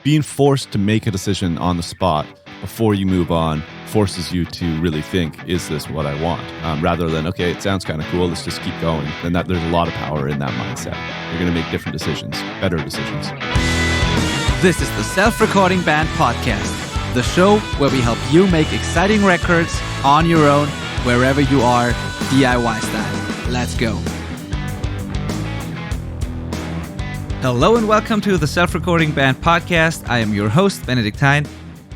being forced to make a decision on the spot before you move on forces you to really think, is this what I want? Rather than, okay, it sounds kind of cool, let's just keep going. And that there's a lot of power in that mindset. You're going to make different decisions, better decisions. This is the Self-Recording Band Podcast, the show where we help you make exciting records on your own, wherever you are, DIY style. Let's go. Hello and welcome to the Self-Recording Band Podcast. I am your host, Benedict Hein,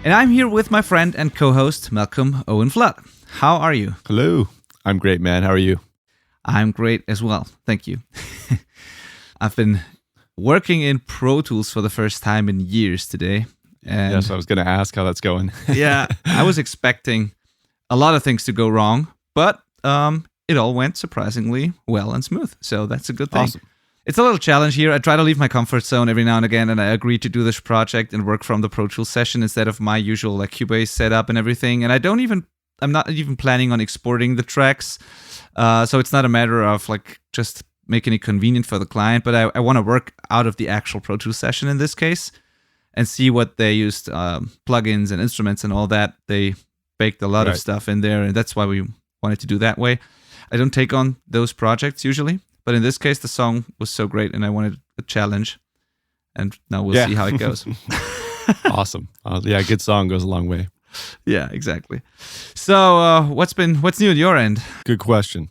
and I'm here with my friend and co-host, Malcolm Owen Flood. How are you? Hello. I'm great, man. How are you? I'm great as well. Thank you. I've been working in Pro Tools for the first time in years today. And yes, I was going to ask how that's going. yeah, I was expecting a lot of things to go wrong, but it all went surprisingly well and smooth. So that's a good thing. Awesome. It's a little challenge here. I try to leave my comfort zone every now and again, and I agree to do this project and work from the Pro Tools session instead of my usual like Cubase setup and everything. And I'm not even planning on exporting the tracks. So it's not a matter of like just making it convenient for the client, but I want to work out of the actual Pro Tools session in this case and see what they used, plugins and instruments and all that. They baked a lot of stuff in there, and that's why we wanted to do that way. I don't take on those projects usually. But in this case, the song was so great, and I wanted a challenge. And now we'll see how it goes. Awesome. Yeah, a good song goes a long way. Yeah, exactly. So what's new at your end? Good question.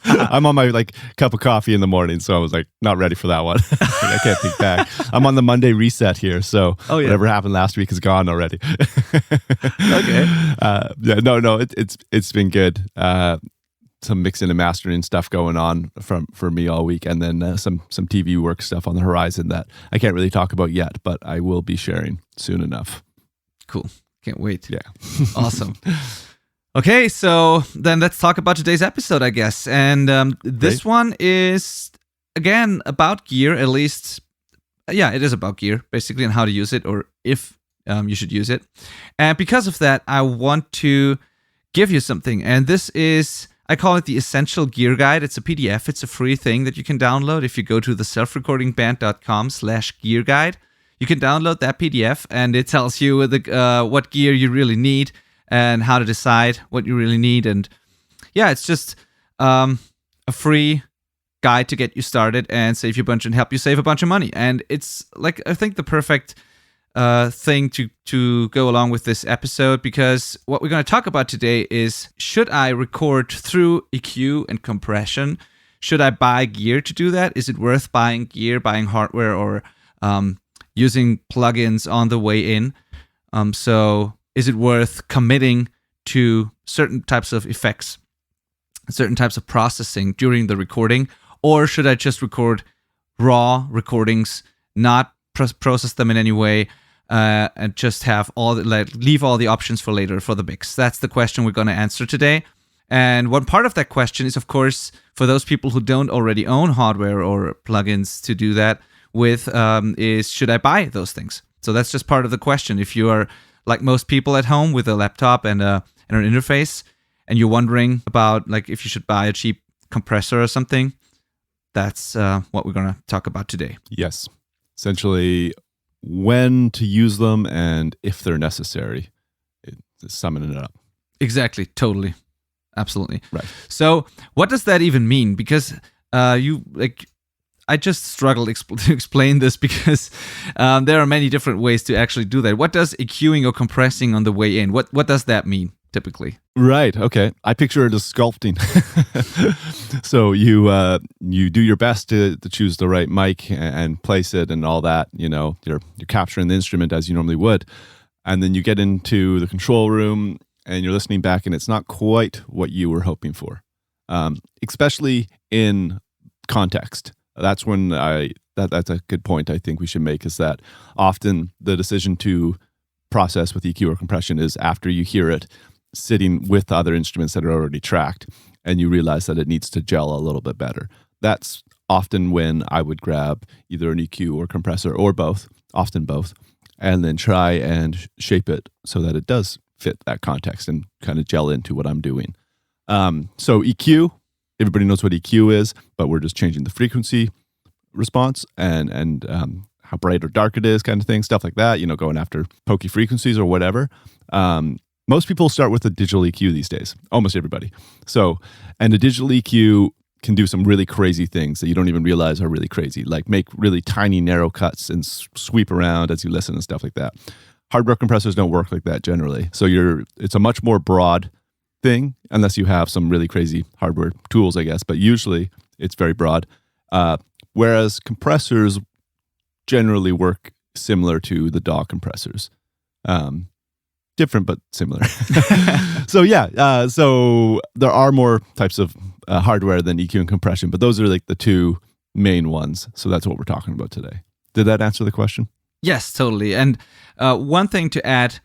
I'm on my cup of coffee in the morning, so I was not ready for that one. I can't think back. I'm on the Monday reset here, so whatever happened last week is gone already. Okay. It's been good. Some mixing and mastering stuff going on for me all week, and then some TV work stuff on the horizon that I can't really talk about yet, but I will be sharing soon enough. Cool. Can't wait. Yeah. Awesome. Okay, so then let's talk about today's episode, I guess. And this one is, again, about gear, at least. Yeah, it is about gear, basically, and how to use it, or if you should use it. And because of that, I want to give you something. And this is, I call it the Essential Gear Guide. It's a PDF. It's a free thing that you can download. If you go to the selfrecordingband.com/gear guide, you can download that PDF, and it tells you what gear you really need and how to decide what you really need. And yeah, it's just a free guide to get you started and help you save a bunch of money. And it's I think the perfect thing to go along with this episode, because what we're going to talk about today is, should I record through EQ and compression? Should I buy gear to do that? Is it worth buying gear, buying hardware, or using plugins on the way in? So is it worth committing to certain types of effects, certain types of processing during the recording? Or should I just record raw recordings, not process them in any way, and just have leave all the options for later for the mix? That's the question we're going to answer today. And one part of that question is, of course, for those people who don't already own hardware or plugins to do that with, is should I buy those things? So that's just part of the question. If you are like most people at home with a laptop and an interface, and you're wondering about if you should buy a cheap compressor or something, that's what we're going to talk about today. Yes. Essentially, when to use them and if they're necessary. It's summing it up. Exactly. Totally. Absolutely. Right. So what does that even mean? Because I just struggled to explain this, because there are many different ways to actually do that. What does EQing or compressing on the way in? What does that mean typically? Right. Okay. I picture it as sculpting. So you do your best to choose the right mic and place it and all that. You're capturing the instrument as you normally would, and then you get into the control room and you're listening back, and it's not quite what you were hoping for, especially in context. That's when that's a good point I think we should make, is that often the decision to process with EQ or compression is after you hear it sitting with other instruments that are already tracked, and you realize that it needs to gel a little bit better. That's often when I would grab either an EQ or compressor, or both, often both, and then try and shape it so that it does fit that context and kind of gel into what I'm doing. So EQ, everybody knows what EQ is, but we're just changing the frequency response and how bright or dark it is, kind of thing, stuff like that, going after pokey frequencies or whatever. Most people start with a digital EQ these days, almost everybody. So, and a digital EQ can do some really crazy things that you don't even realize are really crazy, like make really tiny, narrow cuts and sweep around as you listen and stuff like that. Hardware compressors don't work like that generally. So it's a much more broad thing, unless you have some really crazy hardware tools, I guess. But usually it's very broad. Whereas compressors generally work similar to the DAW compressors. Different, but similar. So there are more types of hardware than EQ and compression, but those are like the two main ones. So that's what we're talking about today. Did that answer the question? Yes, totally. And one thing to add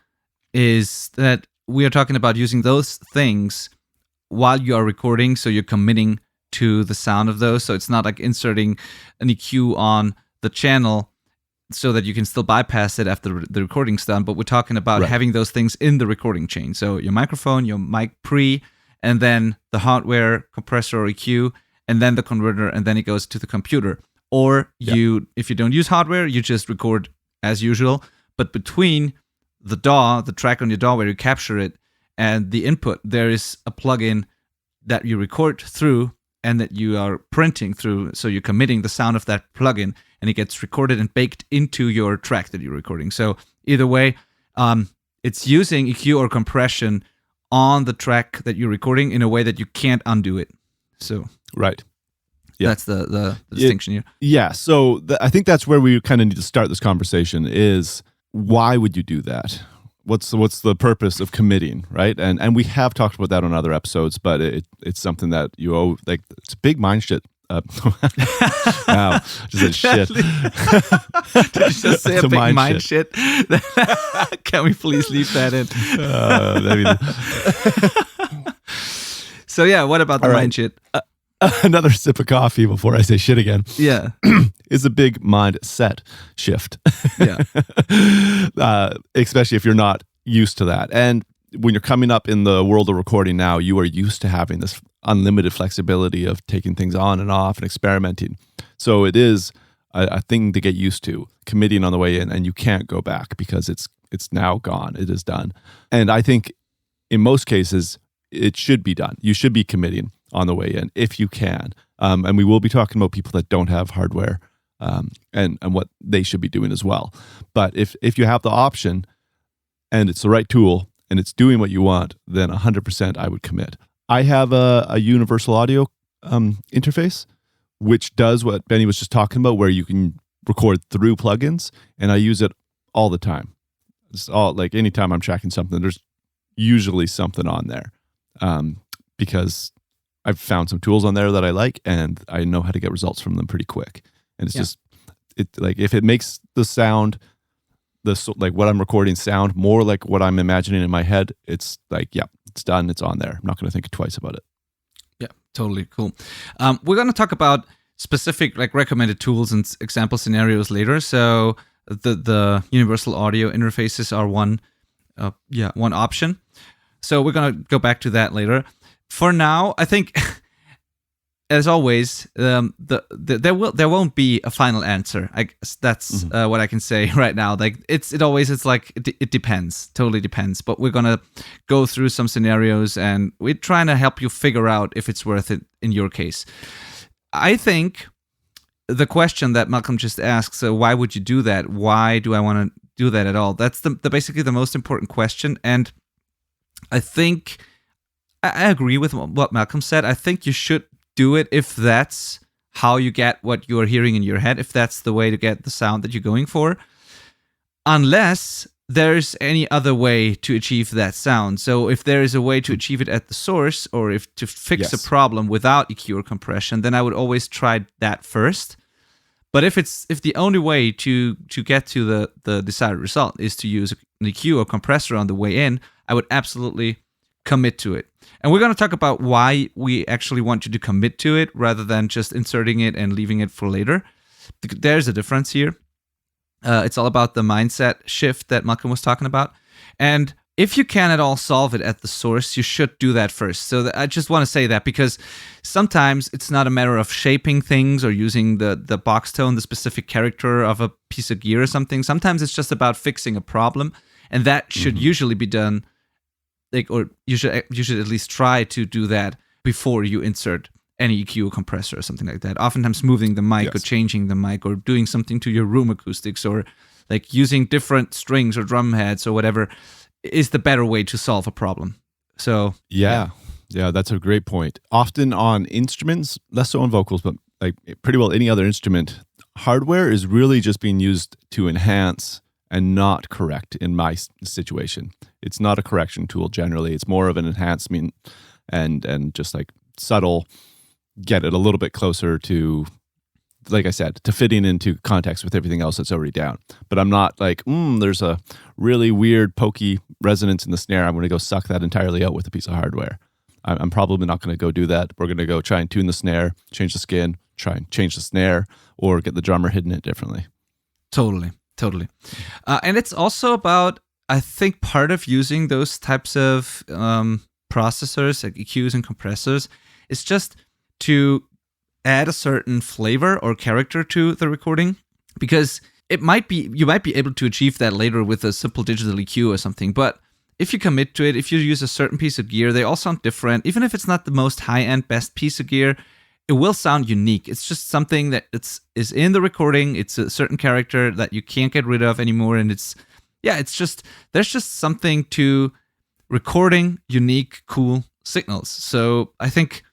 is that we are talking about using those things while you are recording, so you're committing to the sound of those. So it's not like inserting an EQ on the channel so that you can still bypass it after the recording's done, but we're talking about having those things in the recording chain. So your microphone, your mic pre, and then the hardware, compressor or EQ, and then the converter, and then it goes to the computer. Or if you don't use hardware, you just record as usual, but between the DAW, the track on your DAW where you capture it, and the input, there is a plugin that you record through and that you are printing through. So you're committing the sound of that plugin, and it gets recorded and baked into your track that you're recording. So either way, it's using EQ or compression on the track that you're recording in a way that you can't undo it. So that's the distinction here. Yeah. So I think that's where we kind of need to start this conversation is why would you do that? What's the purpose of committing, right? And we have talked about that on other episodes, but it's something that you owe, like, it's big mind shit. Wow, just said shit. Did you just say a big mind shit? Can we please leave that in? So yeah, what about the mind shit? Another sip of coffee before I say shit again. Yeah. Is a big mindset shift. Yeah. Especially if you're not used to that. And when you're coming up in the world of recording now, you are used to having this unlimited flexibility of taking things on and off and experimenting. So it is a thing to get used to, committing on the way in, and you can't go back because it's now gone. It is done. And I think in most cases, it should be done. You should be committing on the way in if you can. And we will be talking about people that don't have hardware and what they should be doing as well. But if you have the option and it's the right tool and it's doing what you want, then 100% I would commit. I have a universal audio interface, which does what Benny was just talking about, where you can record through plugins, and I use it all the time. It's all, like, anytime I'm tracking something, there's usually something on there because I've found some tools on there that I like, and I know how to get results from them pretty quick. And it's just, like, if it makes the sound, like what I'm recording sound more like what I'm imagining in my head, it's like, yeah, it's done. It's on there. I'm not going to think twice about it. Yeah, totally cool. We're going to talk about specific, like, recommended tools and example scenarios later. So the universal audio interfaces are one option. So we're going to go back to that later. For now, I think, as always, there won't be a final answer. I guess that's what I can say right now. Like, it depends, totally depends. But we're gonna go through some scenarios, and we're trying to help you figure out if it's worth it in your case. I think the question that Malcolm just asked, so why would you do that? Why do I want to do that at all? That's the basically the most important question, and I think I agree with what Malcolm said. I think you should do it if that's how you get what you're hearing in your head, if that's the way to get the sound that you're going for, unless there's any other way to achieve that sound. So if there is a way to achieve it at the source, or if to fix a problem without EQ or compression, then I would always try that first. But if the only way to get to the desired result is to use an EQ or compressor on the way in, I would absolutely commit to it. And we're going to talk about why we actually want you to commit to it rather than just inserting it and leaving it for later. There's a difference here. It's all about the mindset shift that Malcolm was talking about. And if you can at all solve it at the source, you should do that first. So I just want to say that because sometimes it's not a matter of shaping things or using the box tone, the specific character of a piece of gear or something. Sometimes it's just about fixing a problem, and that should usually be done, or you should at least try to do that before you insert any EQ or compressor or something like that. Oftentimes moving the mic or changing the mic or doing something to your room acoustics or like using different strings or drum heads or whatever is the better way to solve a problem. So yeah, that's a great point. Often on instruments, less so on vocals, but like pretty well any other instrument, hardware is really just being used to enhance and not correct in my situation. It's not a correction tool generally. It's more of an enhancement and just like subtle, get it a little bit closer to, like I said, to fitting into context with everything else that's already down. But I'm not like, there's a really weird pokey resonance in the snare. I'm going to go suck that entirely out with a piece of hardware. I'm probably not going to go do that. We're going to go try and tune the snare, change the skin, try and change the snare, or get the drummer hitting it differently. Totally. And it's also about, I think, part of using those types of processors, like EQs and compressors, is just to add a certain flavor or character to the recording, because you might be able to achieve that later with a simple digital EQ or something. But if you commit to it, if you use a certain piece of gear, they all sound different. Even if it's not the most high-end, best piece of gear, it will sound unique. It's just something that is in the recording. It's a certain character that you can't get rid of anymore. And there's just something to recording unique, cool signals. So I think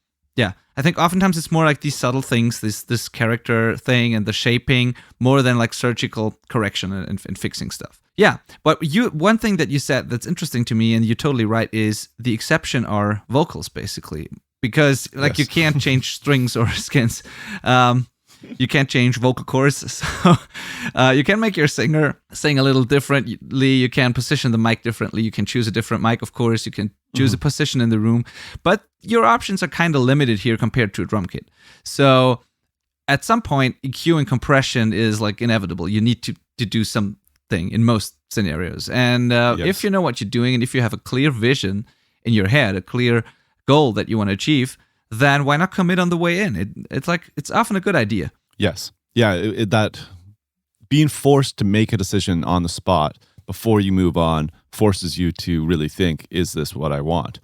oftentimes it's more like these subtle things, this character thing and the shaping, more than like surgical correction and fixing stuff. Yeah, but one thing that you said that's interesting to me, and you're totally right, is the exception are vocals, basically. Because like you can't change strings or skins. You can't change vocal cords. So you can make your singer sing a little differently. You can position the mic differently. You can choose a different mic, of course. You can choose a position in the room. But your options are kind of limited here compared to a drum kit. So at some point, EQ and compression is like inevitable. You need to do something in most scenarios. And if you know what you're doing and if you have a clear vision in your head, a clear goal that you want to achieve, then why not commit on the way in? It's often a good idea. Yes. Yeah, that being forced to make a decision on the spot before you move on forces you to really think, is this what I want?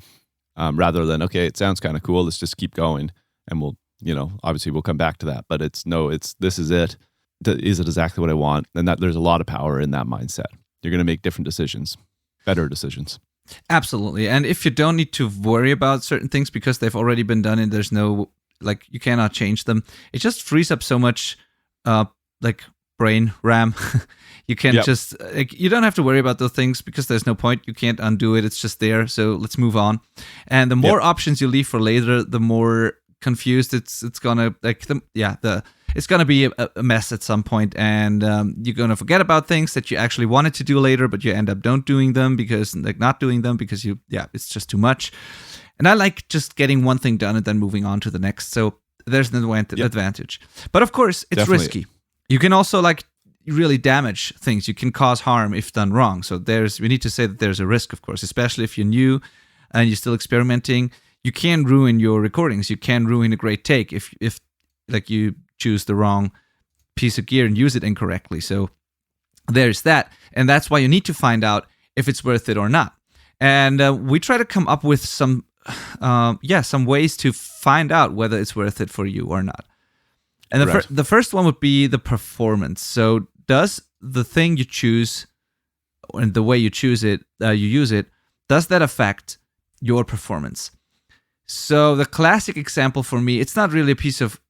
Rather than, okay, it sounds kind of cool, let's just keep going. And we'll, obviously we'll come back to that, but this is it. Is it exactly what I want? And that there's a lot of power in that mindset. You're going to make different decisions, better decisions. Absolutely. And if you don't need to worry about certain things because they've already been done and there's no, you cannot change them, it just frees up so much, brain RAM. You can just, you don't have to worry about those things because there's no point. You can't undo it. It's just there. So let's move on. And the more options you leave for later, the more confused it's gonna, it's gonna be a mess at some point, and you're gonna forget about things that you actually wanted to do later, but you end up not doing them because it's just too much. And I like just getting one thing done and then moving on to the next. So there's an advantage. But of course, it's risky. You can also really damage things. You can cause harm if done wrong. So we need to say that there's a risk, of course, especially if you're new and you're still experimenting. You can ruin your recordings. You can ruin a great take if you choose the wrong piece of gear and use it incorrectly. So there's that. And that's why you need to find out if it's worth it or not. And we try to come up with some ways to find out whether it's worth it for you or not. And the first one would be the performance. So does the thing you choose and the way you choose it, you use it, does that affect your performance? So the classic example for me, it's not really a piece of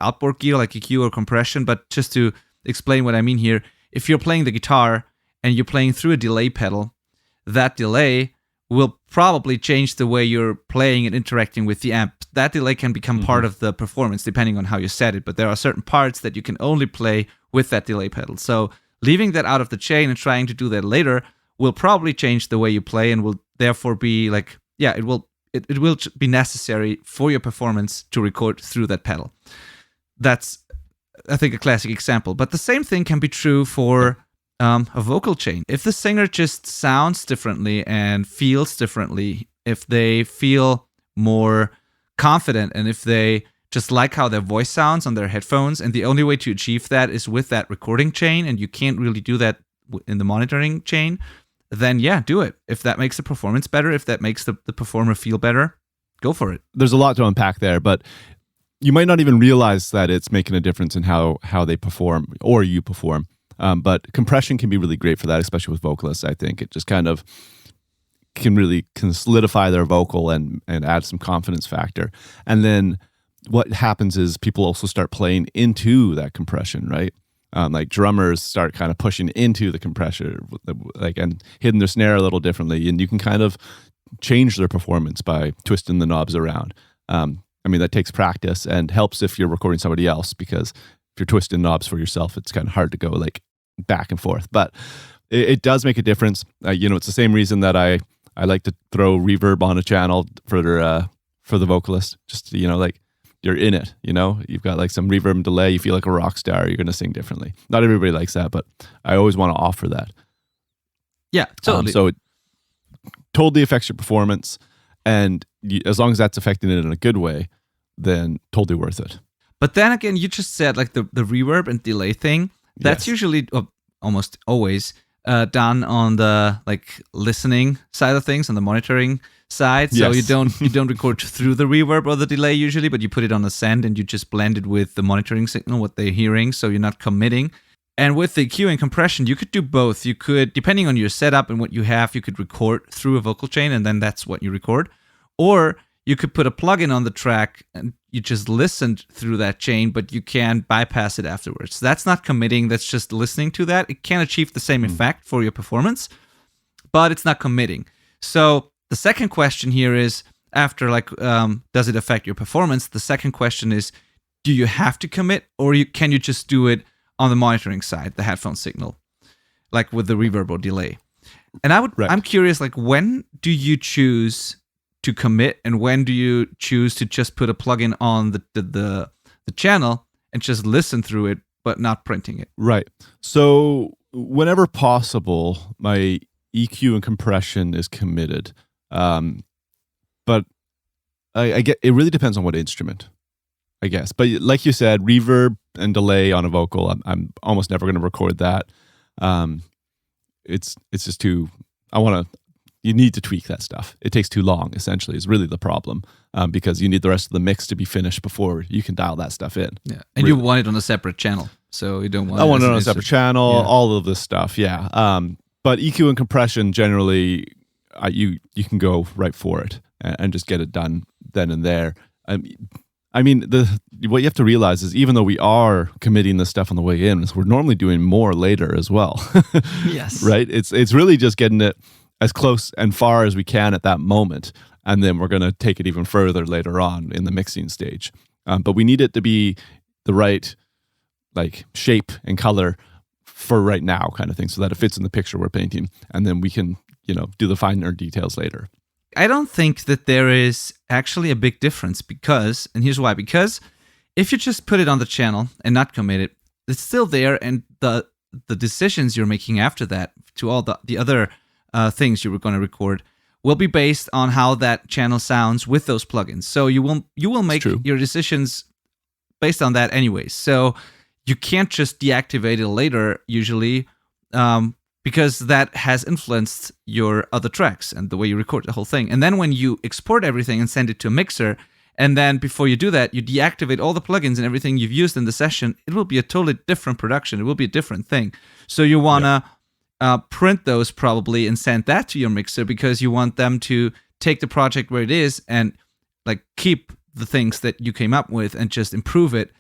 outboard gear like EQ or compression, but just to explain what I mean here, if you're playing the guitar and you're playing through a delay pedal, that delay will probably change the way you're playing and interacting with the amp. That delay can become part of the performance depending on how you set it, but there are certain parts that you can only play with that delay pedal. So leaving that out of the chain and trying to do that later will probably change the way you play and will therefore be it will be necessary for your performance to record through that pedal. That's, I think, a classic example. But the same thing can be true for a vocal chain. If the singer just sounds differently and feels differently, if they feel more confident and if they just like how their voice sounds on their headphones, and the only way to achieve that is with that recording chain, and you can't really do that in the monitoring chain, then yeah, do it. If that makes the performance better, if that makes the performer feel better, go for it. There's a lot to unpack there, but you might not even realize that it's making a difference in how they perform or you perform. But compression can be really great for that, especially with vocalists. I think it just kind of can solidify their vocal and add some confidence factor. And then what happens is people also start playing into that compression, right? Like drummers start kind of pushing into the compression, like, and hitting their snare a little differently, and you can kind of change their performance by twisting the knobs around. I mean, that takes practice and helps if you're recording somebody else, because if you're twisting knobs for yourself, it's kind of hard to go like back and forth. But it does make a difference. It's the same reason that I like to throw reverb on a channel for the vocalist. Just like, you're in it, you've got like some reverb and delay, you feel like a rock star, you're going to sing differently. Not everybody likes that, but I always want to offer that. Yeah, totally. So it totally affects your performance, and as long as that's affecting it in a good way, then totally worth it. But then again, you just said like the reverb and delay thing, that's usually almost always done on the like listening side of things, on the monitoring side. So you don't record through the reverb or the delay usually, but you put it on the send and you just blend it with the monitoring signal, what they're hearing, so you're not committing. And with the EQ and compression, you could do both. You could, depending on your setup and what you have, you could record through a vocal chain and then that's what you record. Or you could put a plugin on the track and you just listened through that chain, but you can bypass it afterwards. That's not committing, that's just listening to that. It can achieve the same effect for your performance, but it's not committing. So the second question here is, after like, does it affect your performance? The second question is, do you have to commit, or can you just do it on the monitoring side, the headphone signal, like with the reverb or delay? And I'm curious, like, when do you choose to commit, and when do you choose to just put a plugin on the channel and just listen through it, but not printing it? Right. So whenever possible, my EQ and compression is committed. But I get, it really depends on what instrument, I guess. But like you said, reverb and delay on a vocal, I'm almost never going to record that. It's just too, you need to tweak that stuff. It takes too long, essentially, is really the problem, because you need the rest of the mix to be finished before you can dial that stuff in. Yeah, and really. You want it on a separate channel, so you don't want. I want it on a separate channel. All of this stuff, yeah. But EQ and compression generally, you can go right for it and just get it done then and there. I mean, what you have to realize is, even though we are committing this stuff on the way in, we're normally doing more later as well. Yes. Right? It's really just getting it as close and far as we can at that moment, and then we're going to take it even further later on in the mixing stage. But we need it to be the right like shape and color for right now, kind of thing, so that it fits in the picture we're painting, and then we can do the finer details later. I don't think that there is actually a big difference, and here's why. Because if you just put it on the channel and not commit it, it's still there, and the decisions you're making after that to all the other things you were going to record will be based on how that channel sounds with those plugins. So you will make your decisions based on that anyways. So you can't just deactivate it later usually, because that has influenced your other tracks and the way you record the whole thing. And then when you export everything and send it to a mixer, and then before you do that, you deactivate all the plugins and everything you've used in the session, it will be a totally different production. It will be a different thing. So you want to print those probably and send that to your mixer, because you want them to take the project where it is and like keep the things that you came up with and just improve it.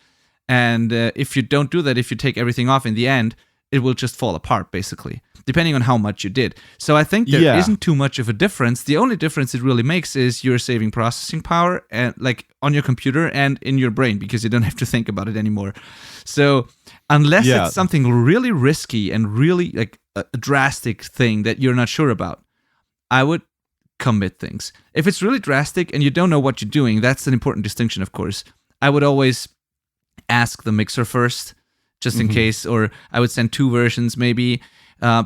And if you don't do that, if you take everything off in the end, it will just fall apart, basically, depending on how much you did. So I think there isn't too much of a difference. The only difference it really makes is you're saving processing power, and like on your computer and in your brain, because you don't have to think about it anymore. So unless it's something really risky and really like a drastic thing that you're not sure about, I would commit things. If it's really drastic and you don't know what you're doing, that's an important distinction, of course. I would always ask the mixer first, just in case, or I would send two versions maybe,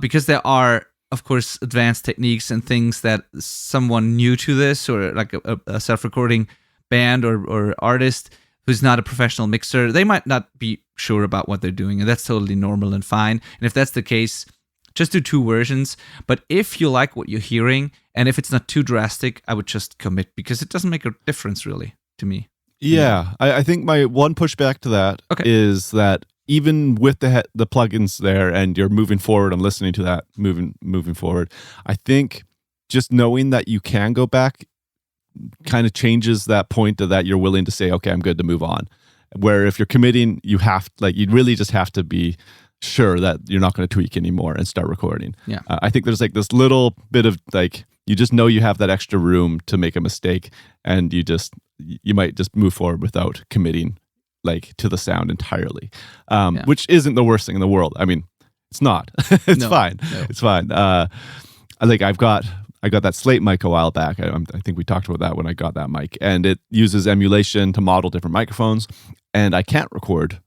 because there are, of course, advanced techniques and things that someone new to this, or like a self-recording band or artist who's not a professional mixer, they might not be sure about what they're doing, and that's totally normal and fine. And if that's the case, just do 2 versions. But if you like what you're hearing, and if it's not too drastic, I would just commit, because it doesn't make a difference really to me. Yeah, I think my one pushback to that is that even with the plugins there, and you're moving forward and listening to that, moving forward, I think just knowing that you can go back kind of changes that point of that you're willing to say, okay, I'm good to move on. Where if you're committing, you really just have to be sure that you're not going to tweak anymore and start recording. Yeah. I think there's like this little bit of like, you just know you have that extra room to make a mistake, and you might just move forward without committing like to the sound entirely, which isn't the worst thing in the world. I mean, it's not. It's fine. No. It's fine. I got that Slate mic a while back. I think we talked about that when I got that mic, and it uses emulation to model different microphones, and I can't record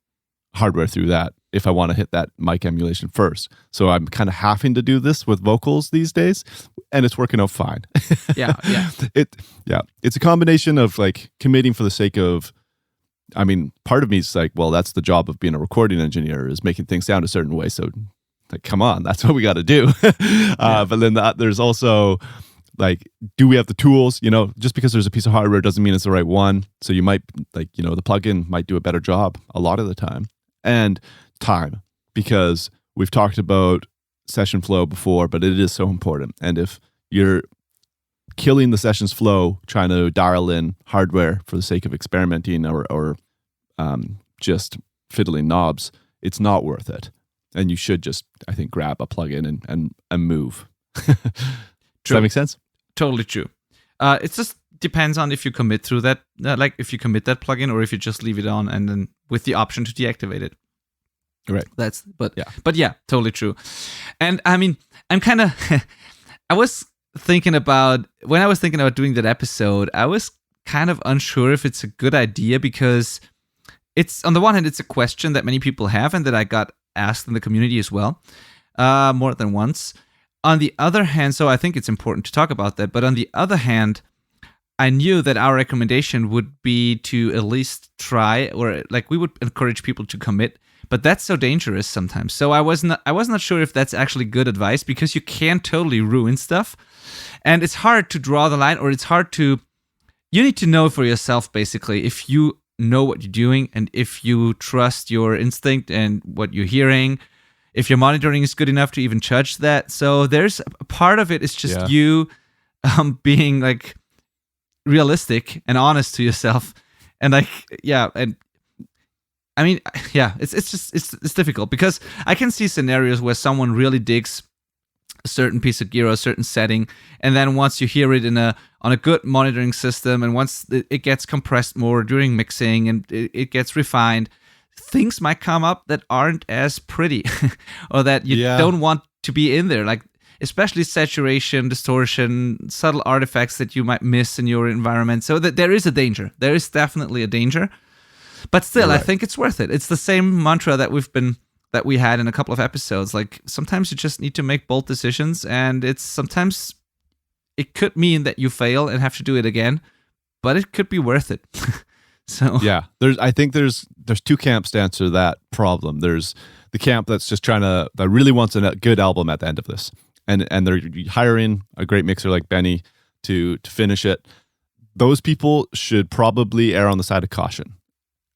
hardware through that if I want to hit that mic emulation first. So I'm kind of having to do this with vocals these days, and it's working out fine. Yeah. It's a combination of like committing for the sake of, I mean, part of me is like, well, that's the job of being a recording engineer, is making things sound a certain way. So like, come on, that's what we got to do. But then there's also like, do we have the tools? You know, just because there's a piece of hardware doesn't mean it's the right one. So you might, like, you know, the plugin might do a better job a lot of the time. And time, because we've talked about session flow before, but it is so important. And if you're killing the session's flow trying to dial in hardware for the sake of experimenting or just fiddling knobs, it's not worth it. And you should just, I think, grab a plugin and move. Does that make sense? Totally true. It just depends on if you commit through that, like if you commit that plugin, or if you just leave it on and then with the option to deactivate it. Right. But yeah, totally true. And I mean, I'm kind of, when I was thinking about doing that episode, I was kind of unsure if it's a good idea, because it's, on the one hand, it's a question that many people have and that I got asked in the community as well, more than once. On the other hand, so I think it's important to talk about that, but on the other hand, I knew that our recommendation would be to at least try, or like we would encourage people to commit, but that's so dangerous sometimes. So I was not sure if that's actually good advice, because you can totally ruin stuff, and it's hard to draw the line, or you need to know for yourself, basically, if you know what you're doing and if you trust your instinct and what you're hearing, if your monitoring is good enough to even judge that. So there's a part of it is just you being like realistic and honest to yourself, and like and I mean it's difficult, because I can see scenarios where someone really digs a certain piece of gear or a certain setting, and then once you hear it on a good monitoring system, and once it gets compressed more during mixing and it gets refined, things might come up that aren't as pretty or that you don't want to be in there, like especially saturation, distortion, subtle artifacts that you might miss in your environment. So that there is a danger. There is definitely a danger. But still, I think it's worth it. It's the same mantra that we had in a couple of episodes. Like, sometimes you just need to make bold decisions, and sometimes it could mean that you fail and have to do it again, but it could be worth it. So I think there's 2 camps to answer that problem. There's the camp that's just that really wants a good album at the end of this, and they're hiring a great mixer like Benny to finish it. Those people should probably err on the side of caution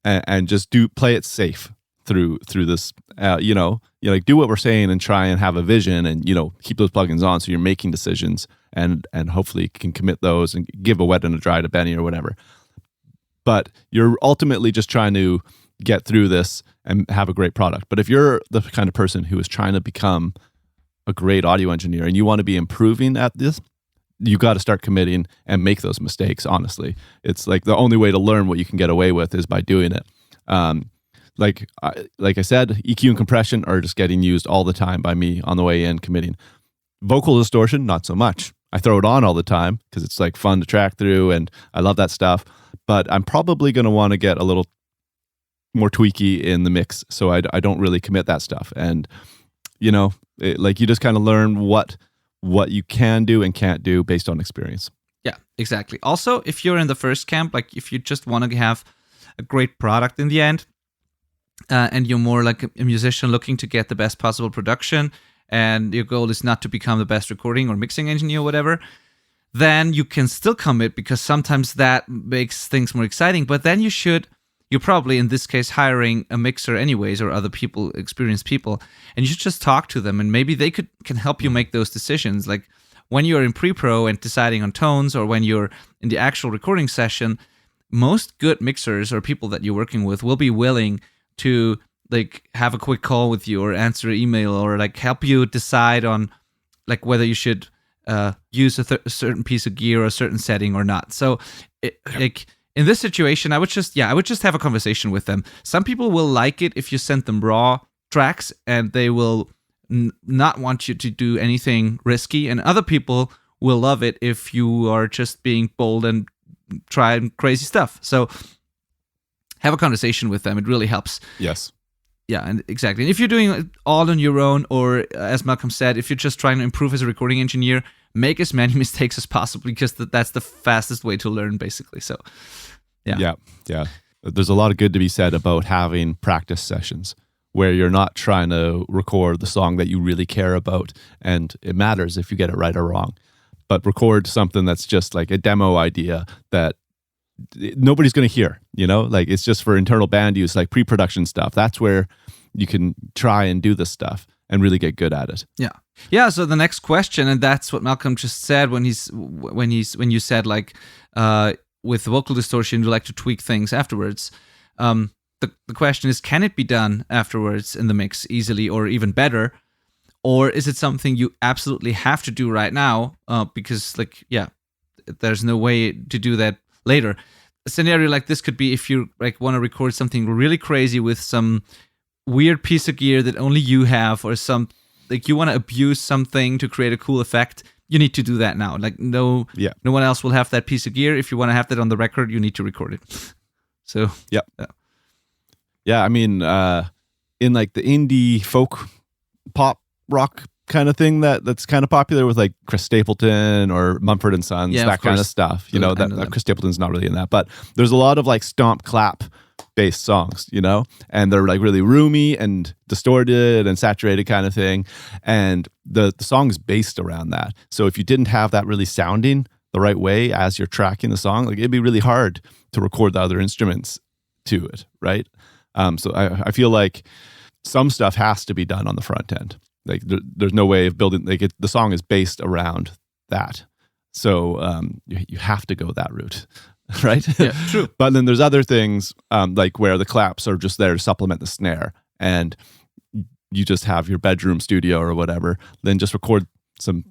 and just play it safe through this. Like, do what we're saying and try and have a vision, and keep those plugins on so you're making decisions and hopefully can commit those and give a wet and a dry to Benny or whatever. But you're ultimately just trying to get through this and have a great product. But if you're the kind of person who is trying to become a great audio engineer and you want to be improving at this, you got to start committing and make those mistakes. Honestly, it's like the only way to learn what you can get away with is by doing it. Like I said, EQ and compression are just getting used all the time by me on the way in committing. Vocal distortion, not so much. I throw it on all the time because it's like fun to track through and I love that stuff. But I'm probably going to want to get a little more tweaky in the mix, so I don't really commit that stuff. And like you just kind of learn what you can do and can't do based on experience. Yeah, exactly. Also, if you're in the first camp, like if you just want to have a great product in the end, and you're more like a musician looking to get the best possible production, and your goal is not to become the best recording or mixing engineer or whatever, then you can still commit, because sometimes that makes things more exciting. But then you're probably in this case hiring a mixer anyways, or other people, experienced people, and you should just talk to them, and maybe they can help you make those decisions. Like when you're in pre-pro and deciding on tones, or when you're in the actual recording session, most good mixers or people that you're working with will be willing to like have a quick call with you, or answer an email, or like help you decide on like whether you should use a certain piece of gear or a certain setting or not. So like in this situation, I would just have a conversation with them. Some people will like it if you send them raw tracks, and they will not want you to do anything risky, and other people will love it if you are just being bold and trying crazy stuff. So have a conversation with them. It really helps. Yes. Yeah, and exactly. And if you're doing it all on your own, or as Malcolm said, if you're just trying to improve as a recording engineer, make as many mistakes as possible, because that's the fastest way to learn, basically. So, yeah. There's a lot of good to be said about having practice sessions where you're not trying to record the song that you really care about, and it matters if you get it right or wrong. But record something that's just like a demo idea that nobody's going to hear, like it's just for internal band use, like pre-production stuff. That's where you can try and do this stuff and really get good at it. Yeah. So the next question, and that's what Malcolm just said when you said like with vocal distortion, you like to tweak things afterwards. The question is, can it be done afterwards in the mix easily, or even better? Or is it something you absolutely have to do right now? Because there's no way to do that later. A scenario like this could be if you like want to record something really crazy with some weird piece of gear that only you have, or some like you want to abuse something to create a cool effect. You need to do that now. Like no one else will have that piece of gear. If you want to have that on the record, you need to record it. So I mean, in like the indie folk pop rock kind of thing that's kind of popular with like Chris Stapleton or Mumford and Sons, that kind of stuff. That Chris Stapleton's not really in that, but there's a lot of like stomp clap based songs, and they're like really roomy and distorted and saturated kind of thing, and the song is based around that. So if you didn't have that really sounding the right way as you're tracking the song, like it'd be really hard to record the other instruments to it, right? So I feel like some stuff has to be done on the front end. Like there's no way of building, like the song is based around that. So you have to go that route, right? Yeah, true. But then there's other things like where the claps are just there to supplement the snare, and you just have your bedroom studio or whatever, then just record some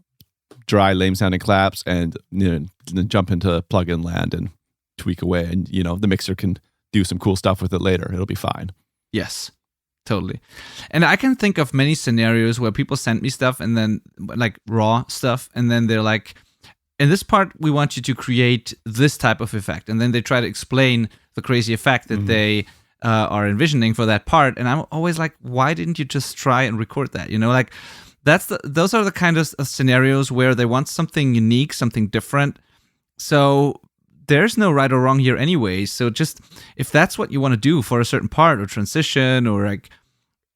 dry, lame sounding claps, and then jump into plug-in land and tweak away, and the mixer can do some cool stuff with it later. It'll be fine. Yes, totally. And I can think of many scenarios where people send me stuff, and then like raw stuff, and then they're like, in this part, we want you to create this type of effect. And then they try to explain the crazy effect that they are envisioning for that part. And I'm always like, why didn't you just try and record that? Like those are the kind of scenarios where they want something unique, something different. So there's no right or wrong here anyway. So just if that's what you want to do for a certain part or transition, or like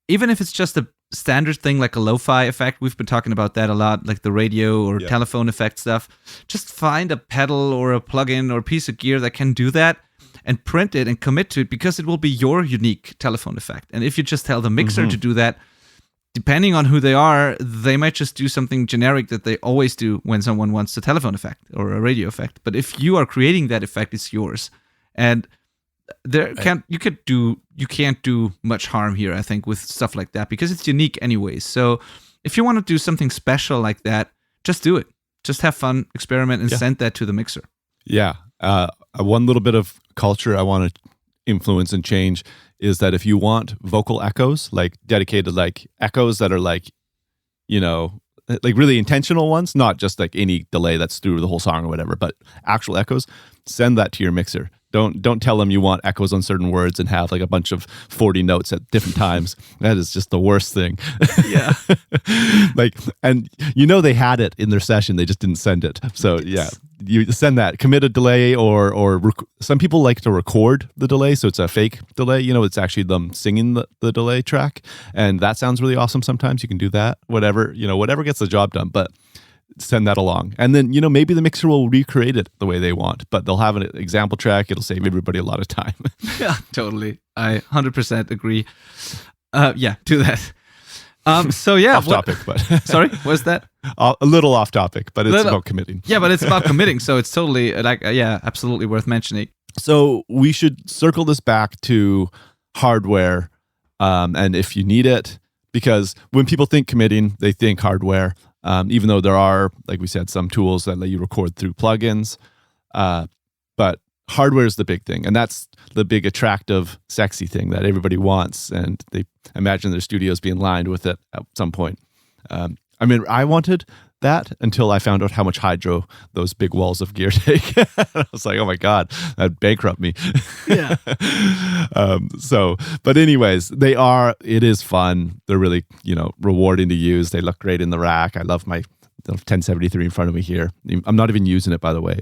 even if it's just a standard thing like a lo-fi effect, we've been talking about that a lot, like the radio or telephone effect stuff, just find a pedal or a plugin or piece of gear that can do that and print it and commit to it, because it will be your unique telephone effect. And if you just tell the mixer to do that, depending on who they are, they might just do something generic that they always do when someone wants a telephone effect or a radio effect. But if you are creating that effect, it's yours. And you can't do much harm here, I think, with stuff like that, because it's unique anyways. So if you want to do something special like that, just do it. Just have fun, experiment, and send that to the mixer. Yeah. One little bit of culture I want to influence and change is that if you want vocal echoes, like dedicated like echoes that are like, like really intentional ones, not just like any delay that's through the whole song or whatever, but actual echoes, send that to your mixer. Don't tell them you want echoes on certain words and have like a bunch of 40 notes at different times. That is just the worst thing. Yeah. Like, and they had it in their session, they just didn't send it. So yeah, you send that, commit a delay, or some people like to record the delay, so it's a fake delay. It's actually them singing the delay track, and that sounds really awesome. Sometimes you can do that. Whatever gets the job done, but send that along. And then, maybe the mixer will recreate it the way they want, but they'll have an example track. It'll save everybody a lot of time. Yeah, totally. I 100% agree. Yeah, do that. So yeah, off topic, but sorry, what's that? A little off topic, but it's about committing. Yeah, but it's about committing, so it's totally absolutely worth mentioning. So we should circle this back to hardware, and if you need it, because when people think committing, they think hardware. Even though there are, like we said, some tools that let you record through plugins, but hardware is the big thing, and that's the big attractive, sexy thing that everybody wants, and they imagine their studios being lined with it at some point. I wanted that until I found out how much hydro those big walls of gear take. I was like, oh my God, that'd bankrupt me. Yeah. But anyways, it is fun. They're really, rewarding to use. They look great in the rack. I love my 1073 in front of me here. I'm not even using it, by the way,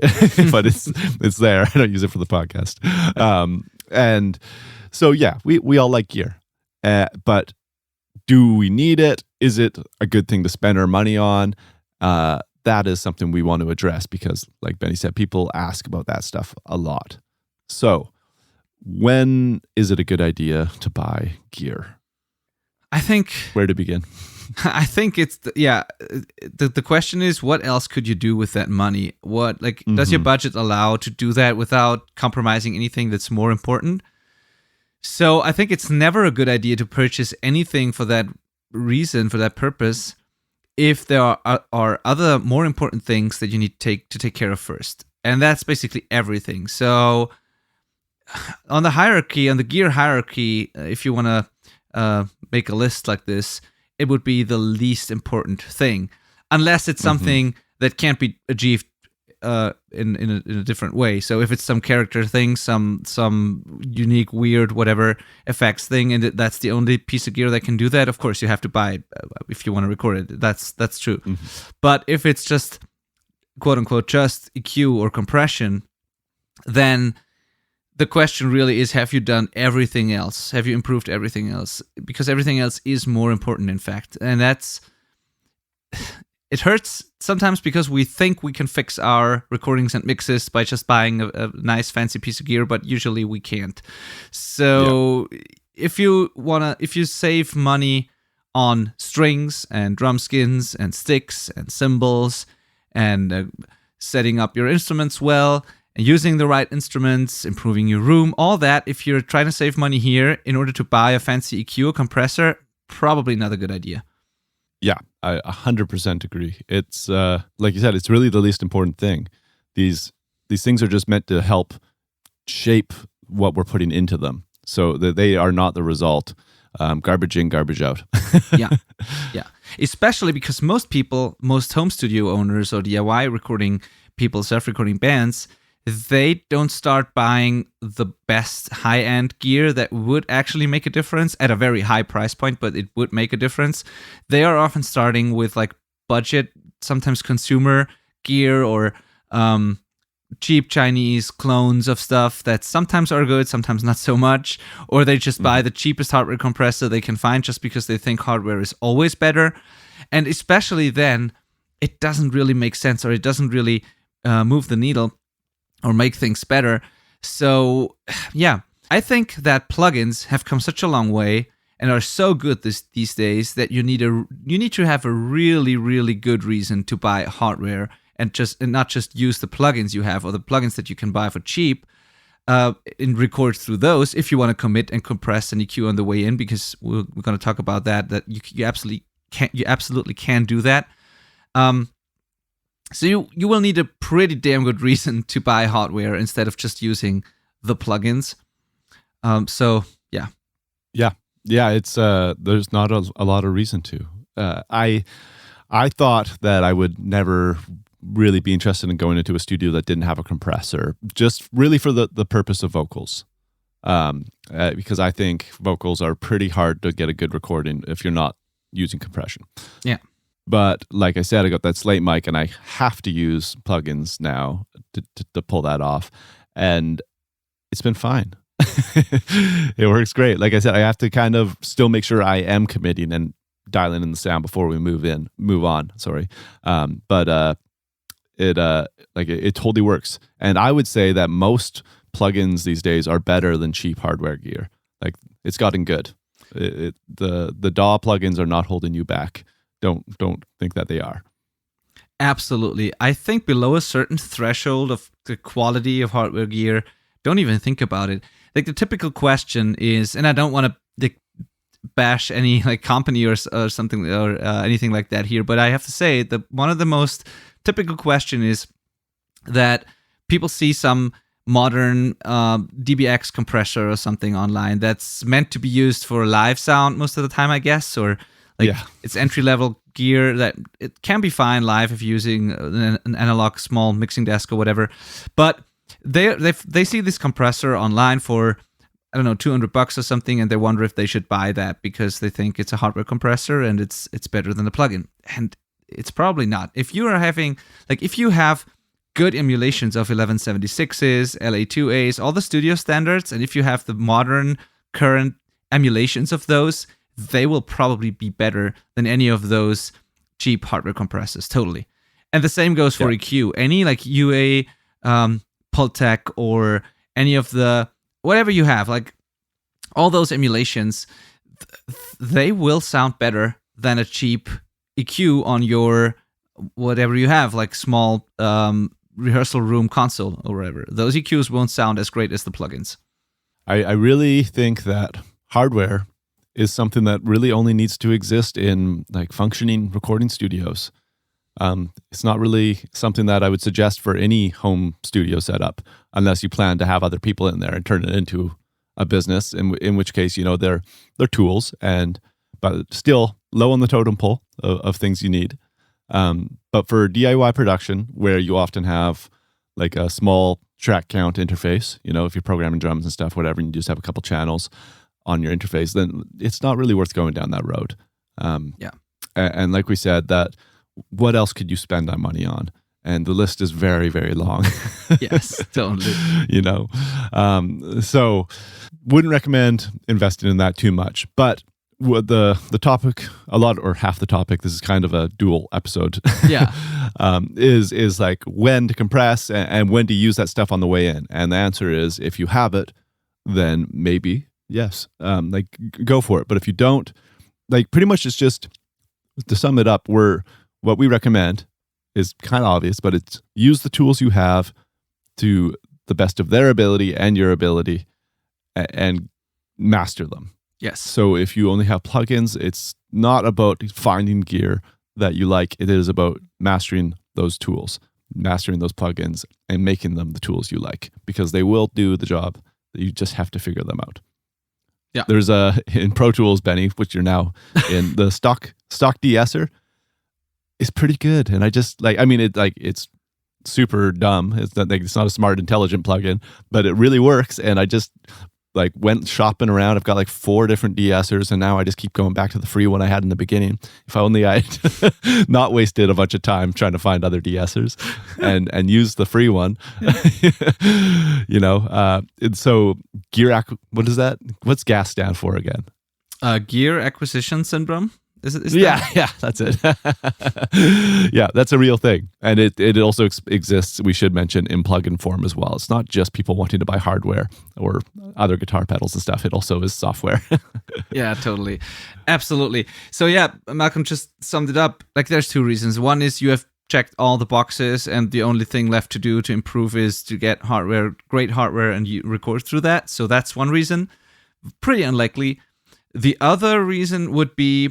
but it's there. I don't use it for the podcast. And so, yeah, we all like gear, but do we need it? Is it a good thing to spend our money on? That is something we want to address because, like Benny said, people ask about that stuff a lot. So, when is it a good idea to buy gear? I think... Where to begin? I think it's... The question is, what else could you do with that money? Does your budget allow to do that without compromising anything that's more important? So, I think it's never a good idea to purchase anything for that reason, for that purpose, if there are other more important things that you need to take care of first. And that's basically everything. So on the gear hierarchy, if you want to make a list like this, it would be the least important thing, unless it's something that can't be achieved in a different way. So if it's some character thing, some unique, weird, whatever effects thing, and that's the only piece of gear that can do that, of course you have to buy it if you want to record it. That's true. But if it's just quote unquote just EQ or compression, then the question really is, have you done everything else? Have you improved everything else? Because everything else is more important, in fact. And it hurts sometimes because we think we can fix our recordings and mixes by just buying a nice fancy piece of gear, but usually we can't. So if you save money on strings and drum skins and sticks and cymbals and setting up your instruments well and using the right instruments, improving your room, all that, if you're trying to save money here in order to buy a fancy EQ or compressor, probably not a good idea. Yeah, I 100% agree. It's like you said, it's really the least important thing. These things are just meant to help shape what we're putting into them, so that they are not the result. Garbage in, garbage out. Yeah. Especially because most home studio owners or DIY recording people, self-recording bands, they don't start buying the best high-end gear that would actually make a difference at a very high price point, but it would make a difference. They are often starting with like budget, sometimes consumer gear or cheap Chinese clones of stuff that sometimes are good, sometimes not so much, or they just buy the cheapest hardware compressor they can find just because they think hardware is always better. And especially then, it doesn't really make sense, or it doesn't really move the needle or make things better. So, yeah, I think that plugins have come such a long way and are so good these days that you need to have a really, really good reason to buy hardware and not just use the plugins you have or the plugins that you can buy for cheap and record through those if you want to commit and compress and EQ on the way in, because we're going to talk about that you absolutely can do that. So you will need a pretty damn good reason to buy hardware instead of just using the plugins. So yeah. It's there's not a lot of reason to. I thought that I would never really be interested in going into a studio that didn't have a compressor, just really for the purpose of vocals. Because I think vocals are pretty hard to get a good recording if you're not using compression. Yeah. But like I said, I got that Slate mic and I have to use plugins now to pull that off. And it's been fine. It works great. Like I said, I have to kind of still make sure I am committing and dialing in the sound before we move on. Sorry. But it totally works. And I would say that most plugins these days are better than cheap hardware gear. Like, it's gotten good. The DAW plugins are not holding you back. Don't think that they are. Absolutely. I think below a certain threshold of the quality of hardware gear, don't even think about it. Like, the typical question is, and I don't want to bash any like company or something or anything like that here, but I have to say that one of the most typical question is that people see some modern DBX compressor or something online that's meant to be used for live sound most of the time, I guess, or like it's entry-level gear that it can be fine live if you're using an analog small mixing desk or whatever. But they see this compressor online for, I don't know, $200 or something, and they wonder if they should buy that because they think it's a hardware compressor and it's better than the plugin. And it's probably not. If you have good emulations of 1176s, LA2As, all the studio standards, and if you have the modern current emulations of those, they will probably be better than any of those cheap hardware compressors, totally. And the same goes for EQ. Any like UA, Pultec, or any of the, whatever you have, like all those emulations, they will sound better than a cheap EQ on your whatever you have, like small rehearsal room console or whatever. Those EQs won't sound as great as the plugins. I really think that hardware is something that really only needs to exist in like functioning recording studios. It's not really something that I would suggest for any home studio setup, unless you plan to have other people in there and turn it into a business. In which case, they're tools, but still low on the totem pole of things you need. But for DIY production, where you often have like a small track count interface, if you're programming drums and stuff, whatever, and you just have a couple channels on your interface, then it's not really worth going down that road. And like we said, that what else could you spend that money on? And the list is very, very long. Yes, totally. So wouldn't recommend investing in that too much. But the topic, a lot or half the topic, this is kind of a dual episode. Yeah. is like when to compress and when to use that stuff on the way in. And the answer is, if you have it, then maybe yes, go for it. But if you don't, like, pretty much it's just, to sum it up, what we recommend is kind of obvious, but it's use the tools you have to the best of their ability and your ability and master them. Yes. So if you only have plugins, it's not about finding gear that you like. It is about mastering those tools, mastering those plugins, and making them the tools you like, because they will do the job. You just have to figure them out. Yeah. There's in Pro Tools, Benny, which you're now in, the stock de-esser is pretty good. And it's super dumb. It's not a smart, intelligent plugin, but it really works. And I just went shopping around. I've got 4 different de-essers, and now I just keep going back to the free one I had in the beginning. If only I'd not wasted a bunch of time trying to find other de-essers and use the free one. And so what is that? What's GAS stand for again? Gear Acquisition Syndrome. Is that? Yeah, that's it. Yeah, that's a real thing. And it also exists, we should mention, in plugin form as well. It's not just people wanting to buy hardware or other guitar pedals and stuff. It also is software. Yeah, totally. Absolutely. So yeah, Malcolm just summed it up. There's 2 reasons. One is you have checked all the boxes, and the only thing left to do to improve is to get great hardware, and you record through that. So that's one reason. Pretty unlikely. The other reason would be,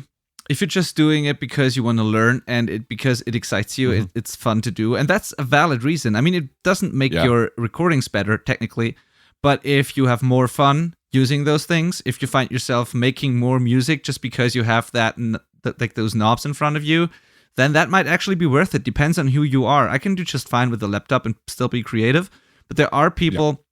if you're just doing it because you want to learn and because it excites you, it's fun to do. And that's a valid reason. I mean, it doesn't make your recordings better, technically. But if you have more fun using those things, if you find yourself making more music just because you have those knobs in front of you, then that might actually be worth it. Depends on who you are. I can do just fine with the laptop and still be creative, but there are people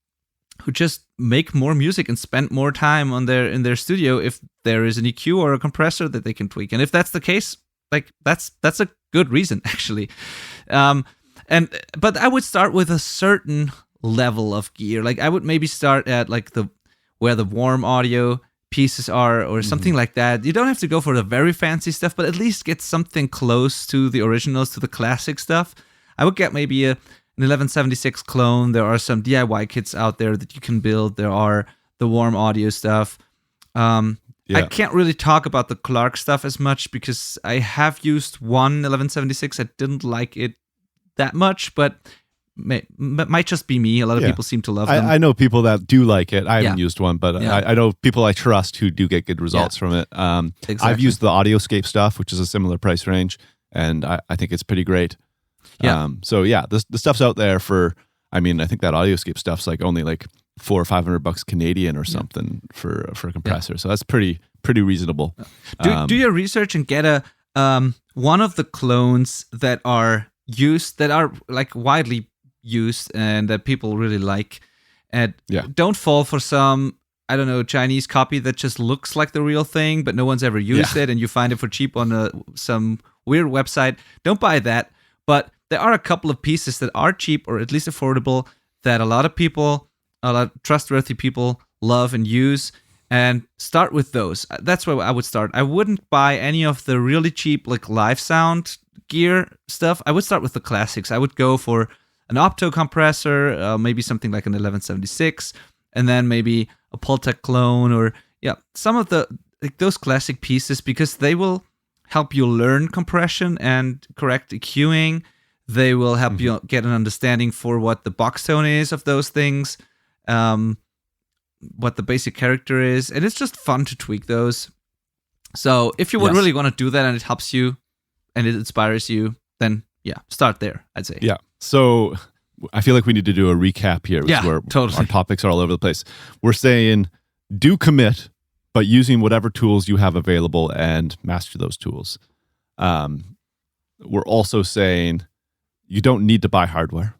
who just make more music and spend more time in their studio if there is an EQ or a compressor that they can tweak. And if that's the case, like that's a good reason actually. But I would start with a certain level of gear. Like I would maybe start at like where the warm audio pieces are or something like that. You don't have to go for the very fancy stuff, but at least get something close to the originals, to the classic stuff. I would get maybe an 1176 clone. There are some DIY kits out there that you can build. There are the warm audio stuff. I can't really talk about the Clark stuff as much because I have used one 1176. I didn't like it that much, but might just be me. A lot of people seem to love them. I know people that do like it. I haven't used one, but Yeah. I know people I trust who do get good results from it. Exactly. I've used the Audioscape stuff, which is a similar price range, and I think it's pretty great. Yeah. So yeah, the stuff's out there for. I mean, I think that Audioscape stuff's like only like $400 or $500 Canadian or something for a compressor. So that's pretty reasonable. Do your research and get a one of the clones that are used, that are like widely used and that people really like, and don't fall for some, I don't know, Chinese copy that just looks like the real thing but no one's ever used it and you find it for cheap on some weird website. Don't buy that. But there are a couple of pieces that are cheap or at least affordable that a lot of trustworthy people love and use, and start with those. That's where I would start. I wouldn't buy any of the really cheap like live sound gear stuff. I would start with the classics. I would go for an opto compressor, maybe something like an 1176, and then maybe a Pultec clone, or some of those classic pieces, because they will help you learn compression and correct EQing. They will help you get an understanding for what the box tone is of those things, what the basic character is, and it's just fun to tweak those. So if you would really want to do that and it helps you and it inspires you, then start there, I'd say. Yeah. So I feel like we need to do a recap here, where totally. Our topics are all over the place. We're saying do commit, but using whatever tools you have available and master those tools. We're also saying you don't need to buy hardware,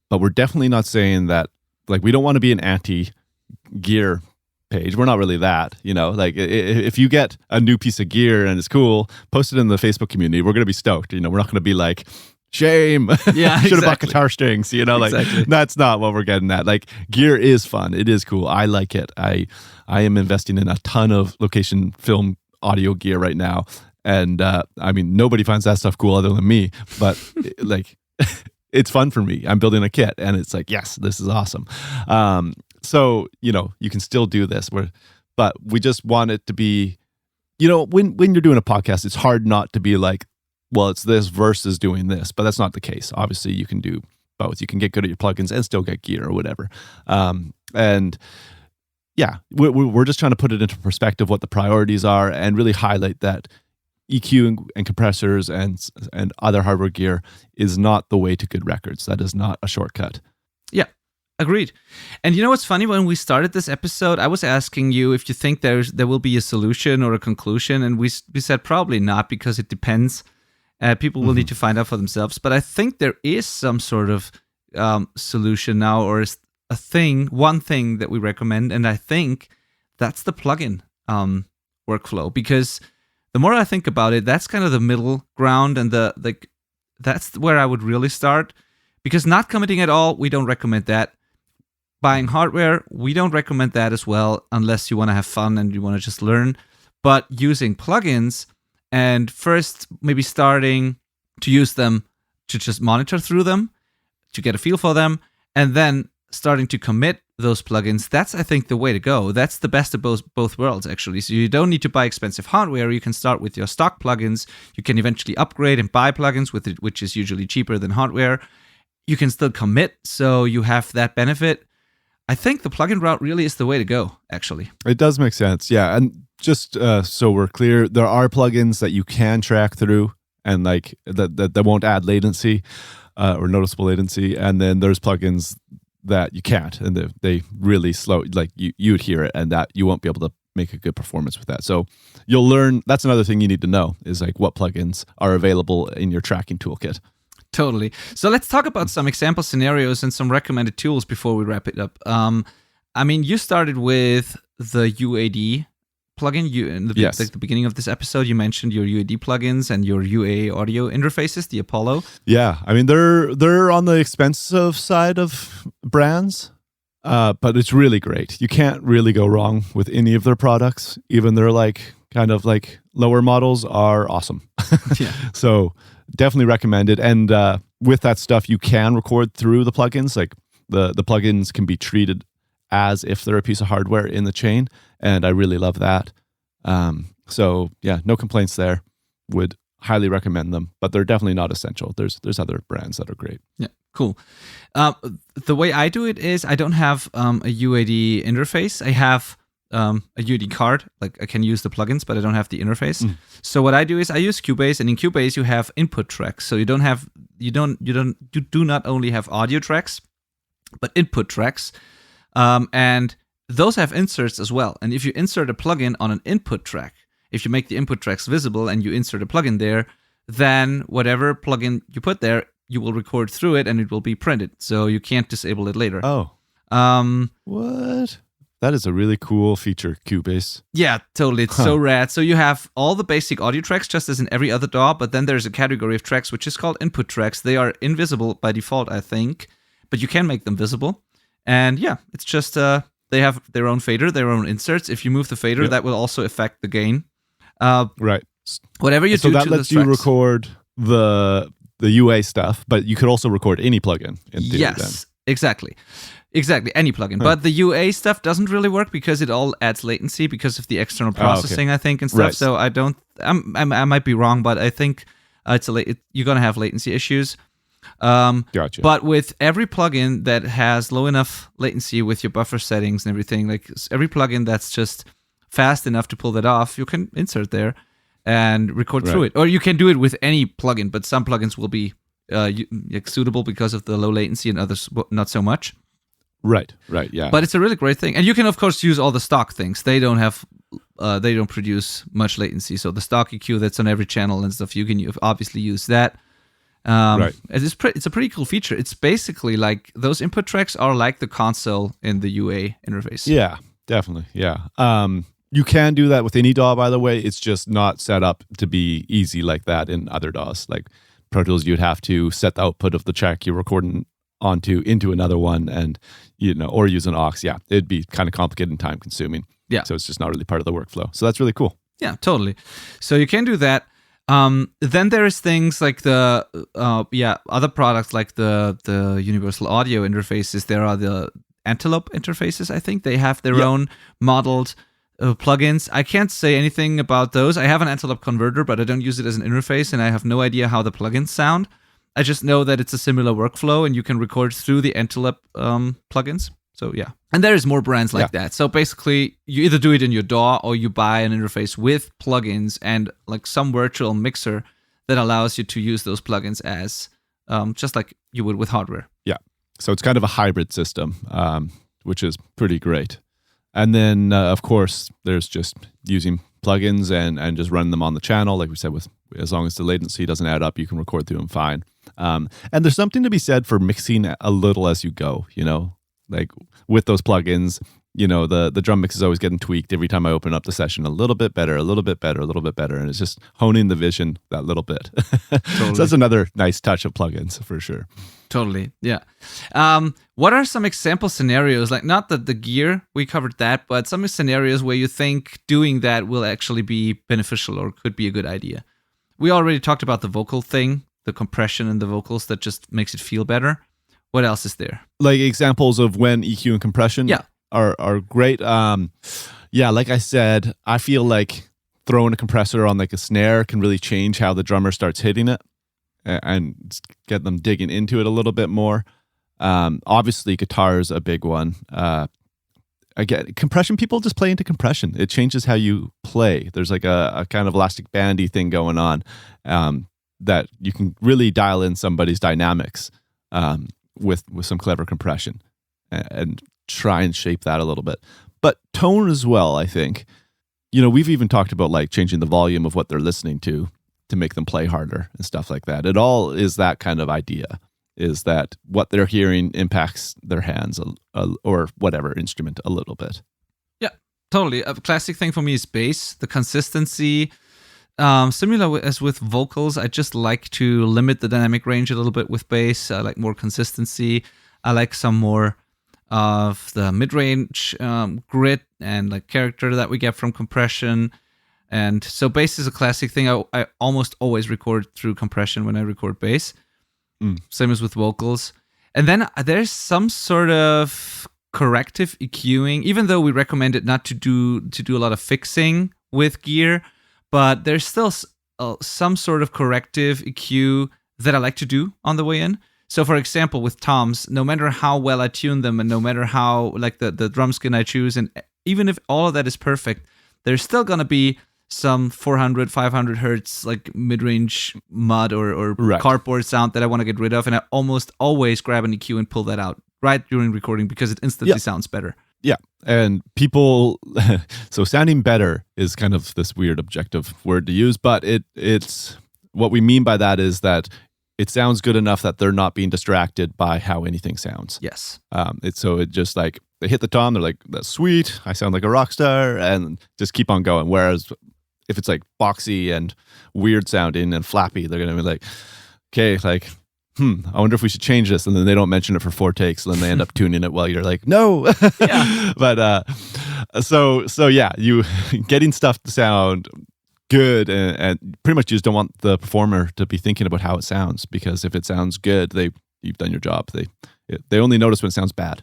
but we're definitely not saying that, like, we don't want to be an anti-gear page. We're not really that, like if you get a new piece of gear and it's cool, post it in the Facebook community. We're going to be stoked. We're not going to be like, shame. Yeah, should have bought guitar strings. Exactly. That's not what we're getting at. Like, gear is fun. It is cool. I like it. I am investing in a ton of location film audio gear right now, and I mean, nobody finds that stuff cool other than me. But like, it's fun for me. I'm building a kit, and it's like, yes, this is awesome. So you can still do this. But we just want it to be, when you're doing a podcast, it's hard not to be like, well, it's this versus doing this, but that's not the case. Obviously, you can do both. You can get good at your plugins and still get gear or whatever. We're just trying to put it into perspective what the priorities are and really highlight that EQ and compressors and other hardware gear is not the way to good records. That is not a shortcut. Yeah, agreed. And you know what's funny? When we started this episode, I was asking you if you think there will be a solution or a conclusion, and we said probably not, because it depends. People will need to find out for themselves. But I think there is some sort of solution now, or one thing that we recommend, and I think that's the plugin workflow. Because the more I think about it, that's kind of the middle ground, and that's where I would really start. Because not committing at all, we don't recommend that. Buying hardware, we don't recommend that as well, unless you want to have fun and you want to just learn. But using plugins, and first maybe starting to use them to just monitor through them, to get a feel for them, and then starting to commit those plugins, that's, I think, the way to go. That's the best of both worlds, actually. So you don't need to buy expensive hardware. You can start with your stock plugins. You can eventually upgrade and buy plugins with it, which is usually cheaper than hardware. You can still commit, so you have that benefit. I think the plugin route really is the way to go, actually. It does make sense, yeah. And just so we're clear, there are plugins that you can track through and like that won't add latency or noticeable latency, and then there's plugins that you can't, and they really slow. Like you would hear it, and that you won't be able to make a good performance with that. So you'll learn. That's another thing you need to know is like what plugins are available in your tracking toolkit. Totally. So let's talk about some example scenarios and some recommended tools before we wrap it up. I mean, you started with the UAD plugin. You in the, Yes. like the beginning of this episode, you mentioned your UAD plugins and your UA audio interfaces, the Apollo. Yeah, I mean they're on the expensive side of brands, but it's really great. You can't really go wrong with any of their products. Even their like kind of like lower models are awesome. Yeah. So definitely recommend it. And with that stuff, you can record through the plugins. Like the plugins can be treated as if they're a piece of hardware in the chain, and I really love that. So yeah, no complaints there. Would highly recommend them, but they're definitely not essential. There's other brands that are great. Yeah, cool. The way I do it is I don't have a UAD interface. I have a UAD card. Like I can use the plugins, but I don't have the interface. So what I do is I use Cubase, and in Cubase you have input tracks. So you do not only have audio tracks, but input tracks, and those have inserts as well. And if you insert a plugin on an input track, if you make the input tracks visible and you insert a plugin there, then whatever plugin you put there, you will record through it and it will be printed. So you can't disable it later. Oh, what? That is a really cool feature, Cubase. Yeah, totally. It's so rad. So you have all the basic audio tracks just as in every other DAW, but then there's a category of tracks which is called input tracks. They are invisible by default, I think, but you can make them visible. And yeah, it's just they have their own fader, their own inserts. If you move the fader, that will also affect the gain. Right. Whatever you So do that to lets the you tracks. record the UA stuff, but you could also record any plugin in theory Yes, then. exactly, any plugin. But the UA stuff doesn't really work because it all adds latency because of the external processing, I think, and stuff. Right. So I don't. I might be wrong, but I think you're gonna have latency issues. Gotcha. But with every plugin that has low enough latency with your buffer settings and everything, like every plugin that's just fast enough to pull that off, you can insert there and record through it. Or you can do it with any plugin, but some plugins will be suitable because of the low latency and others not so much. Right, yeah. But it's a really great thing. And you can, of course, use all the stock things. They don't have, they don't produce much latency. So the stock EQ that's on every channel and stuff, you can obviously use that. Right. It's a pretty cool feature. It's basically like those input tracks are like the console in the UA interface. Yeah, definitely. Yeah. You can do that with any DAW, by the way. It's just not set up to be easy like that in other DAWs. Like Pro Tools, you'd have to set the output of the track you're recording into another one, and or use an aux. Yeah, it'd be kind of complicated and time consuming. Yeah. So it's just not really part of the workflow. So that's really cool. Yeah, totally. So you can do that. Then there's things like the other products like the Universal Audio interfaces. There are the Antelope interfaces. I think they have their own modeled plugins. I can't say anything about those. I have an Antelope converter, but I don't use it as an interface, and I have no idea how the plugins sound. I just know that it's a similar workflow, and you can record through the Antelope plugins. So yeah, and there is more brands like that. So basically, you either do it in your DAW or you buy an interface with plugins and like some virtual mixer that allows you to use those plugins as just like you would with hardware. Yeah. So it's kind of a hybrid system, which is pretty great. And then, of course, there's just using plugins and just running them on the channel. Like we said, with as long as the latency doesn't add up, you can record through them fine. And there's something to be said for mixing a little as you go, like with those plugins, the drum mix is always getting tweaked every time I open up the session a little bit better, a little bit better, a little bit better. And it's just honing the vision that little bit. So that's another nice touch of plugins for sure. Totally. Yeah. What are some example scenarios? Like not the gear, we covered that, but some scenarios where you think doing that will actually be beneficial or could be a good idea. We already talked about the vocal thing, the compression in the vocals that just makes it feel better. What else is there? Like examples of when EQ and compression are great. Like I said, I feel like throwing a compressor on like a snare can really change how the drummer starts hitting it and get them digging into it a little bit more. Obviously, guitar is a big one. Again, compression, people just play into compression. It changes how you play. There's like a kind of elastic bandy thing going on that you can really dial in somebody's dynamics with some clever compression and try and shape that a little bit. But tone as well, I think. we've even talked about like changing the volume of what they're listening to make them play harder and stuff like that. It all is that kind of idea, is that what they're hearing impacts their hands or whatever instrument a little bit. Yeah, totally. A classic thing for me is bass, the consistency. Similar as with vocals, I just like to limit the dynamic range a little bit with bass. I like more consistency. I like some more of the mid-range grit and like character that we get from compression. And so bass is a classic thing. I almost always record through compression when I record bass. Same as with vocals. And then there's some sort of corrective EQing, even though we recommend it not to do a lot of fixing with gear. But there's still some sort of corrective EQ that I like to do on the way in. So, for example, with toms, no matter how well I tune them and no matter how, like, the drum skin I choose, and even if all of that is perfect, there's still going to be some 400, 500 hertz, like, mid-range mud or right. cardboard sound that I want to get rid of. And I almost always grab an EQ and pull that out right during recording because it instantly sounds better. Yeah. And people, so sounding better is kind of this weird objective word to use, but it's what we mean by that is that it sounds good enough that they're not being distracted by how anything sounds. Yes. It just like they hit the tom, they're like, that's sweet, I sound like a rock star, and just keep on going. Whereas if it's like boxy and weird sounding and flappy, they're going to be like, okay, like, I wonder if we should change this. And then they don't mention it for 4 takes. And then they end up tuning it while you're like, no. Yeah. But so yeah, you getting stuff to sound good and pretty much you just don't want the performer to be thinking about how it sounds, because if it sounds good, you've done your job. They only notice when it sounds bad.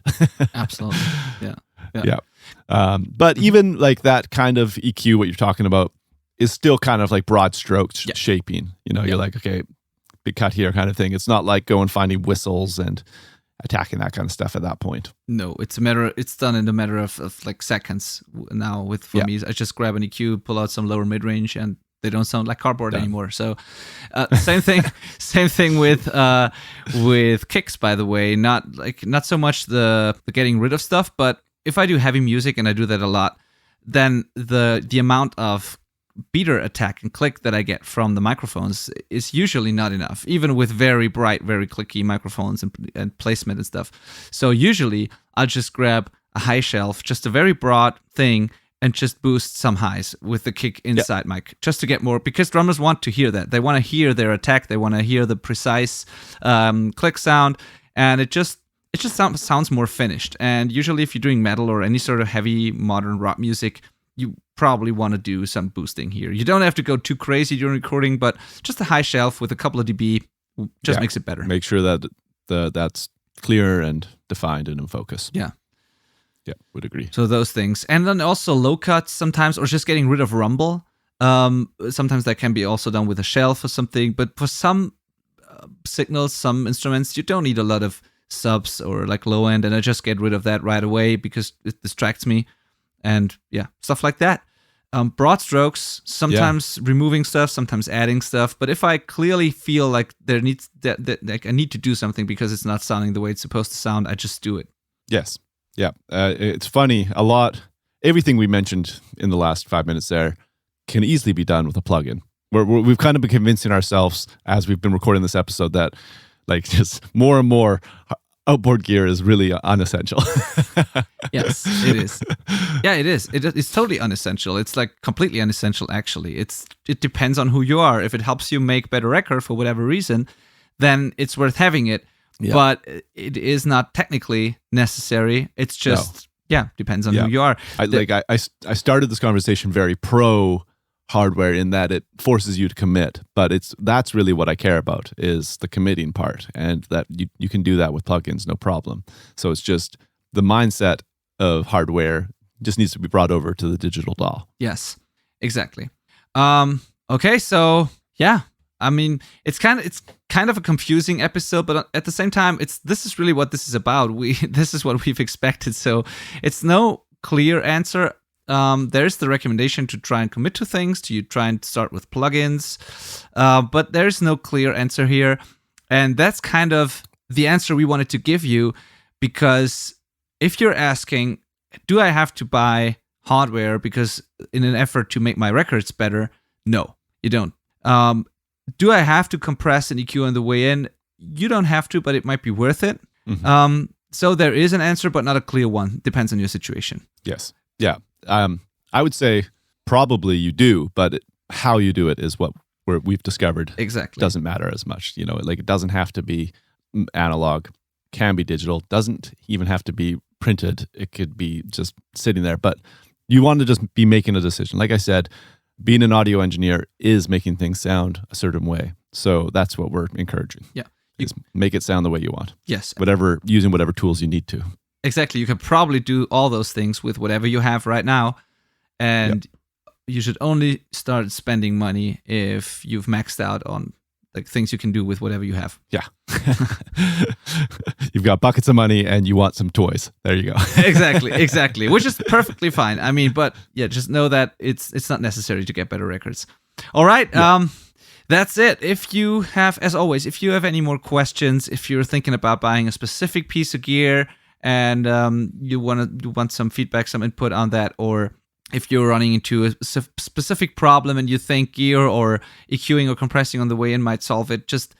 Absolutely. Yeah. But even like that kind of EQ, what you're talking about, is still kind of like broad strokes shaping. You're like, okay, big cut here kind of thing. It's not like going finding whistles and attacking that kind of stuff at that point. No, it's done in a matter of like seconds now. For me, I just grab an EQ, pull out some lower mid range, and they don't sound like cardboard anymore. So same thing with kicks, by the way. Not so much the getting rid of stuff, but if I do heavy music, and I do that a lot, then the amount of beater attack and click that I get from the microphones is usually not enough, even with very bright, very clicky microphones and placement and stuff. So usually I'll just grab a high shelf, just a very broad thing, and just boost some highs with the kick inside mic, just to get more, because drummers want to hear that. They want to hear their attack. They want to hear the precise click sound, and it just sounds more finished. And usually if you're doing metal or any sort of heavy modern rock music, you probably want to do some boosting here. You don't have to go too crazy during recording, but just a high shelf with a couple of dB just makes it better. Make sure that that's clear and defined and in focus. Yeah. Yeah, would agree. So those things. And then also low cuts sometimes, or just getting rid of rumble. Sometimes that can be also done with a shelf or something. But for some signals, some instruments, you don't need a lot of subs or like low end. And I just get rid of that right away because it distracts me. And yeah, stuff like that. Broad strokes, sometimes removing stuff, sometimes adding stuff. But if I clearly feel like there needs that like I need to do something because it's not sounding the way it's supposed to sound, I just do it. Yes. Yeah. It's funny. Everything we mentioned in the last 5 minutes there can easily be done with a plugin. We've kind of been convincing ourselves as we've been recording this episode that like just more and more outboard gear is really unessential. Yes, it is. Yeah, it is. It's totally unessential. It's like completely unessential, actually. It depends on who you are. If it helps you make better record for whatever reason, then it's worth having it. Yeah. But it is not technically necessary. It's just, depends on who you are. I started this conversation very pro hardware in that it forces you to commit, but that's really what I care about, is the committing part, and that you can do that with plugins, no problem. So it's just the mindset of hardware just needs to be brought over to the digital DAW. Yes, exactly. Okay, so yeah, I mean, it's kind of a confusing episode, but at the same time, this is really what this is about. This is what we've expected. So it's no clear answer. There's the recommendation to try and commit to things, to try and start with plugins, but there's no clear answer here. And that's kind of the answer we wanted to give you, because if you're asking, do I have to buy hardware because in an effort to make my records better. No, you don't. Do I have to compress and EQ on the way in? You don't have to, but it might be worth it. Mm-hmm. So there is an answer, but not a clear one. Depends on your situation. Yes. Yeah. I would say probably you do, but how you do it is what we've discovered. Exactly. Doesn't matter as much. Like it doesn't have to be analog, can be digital, doesn't even have to be printed. It could be just sitting there, but you want to just be making a decision. Like I said, being an audio engineer is making things sound a certain way. So that's what we're encouraging. Yeah. Is make it sound the way you want. Yes. Using whatever tools you need to. Exactly. You can probably do all those things with whatever you have right now. And you should only start spending money if you've maxed out on like things you can do with whatever you have. Yeah. You've got buckets of money and you want some toys. There you go. Exactly. Which is perfectly fine. I mean, but yeah, just know that it's not necessary to get better records. All right. Yeah. That's it. If you have, as always, if you have any more questions, if you're thinking about buying a specific piece of gear and you want some feedback, some input on that, or if you're running into a specific problem and you think gear or EQing or compressing on the way in might solve it, just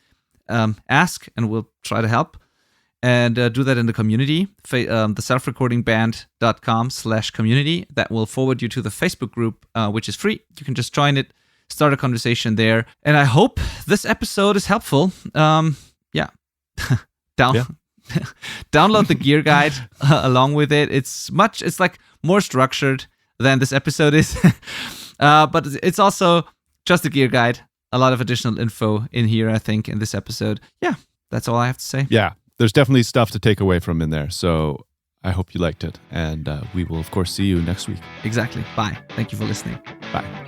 ask and we'll try to help. And do that in the community, the selfrecordingband.com/community. That will forward you to the Facebook group, which is free. You can just join it, start a conversation there. And I hope this episode is helpful. Download the gear guide along with it. It's like more structured than this episode is. But it's also just a gear guide. A lot of additional info in here, I think, in this episode. Yeah, that's all I have to say. Yeah, there's definitely stuff to take away from in there. So I hope you liked it. And we will, of course, see you next week. Exactly. Bye. Thank you for listening. Bye.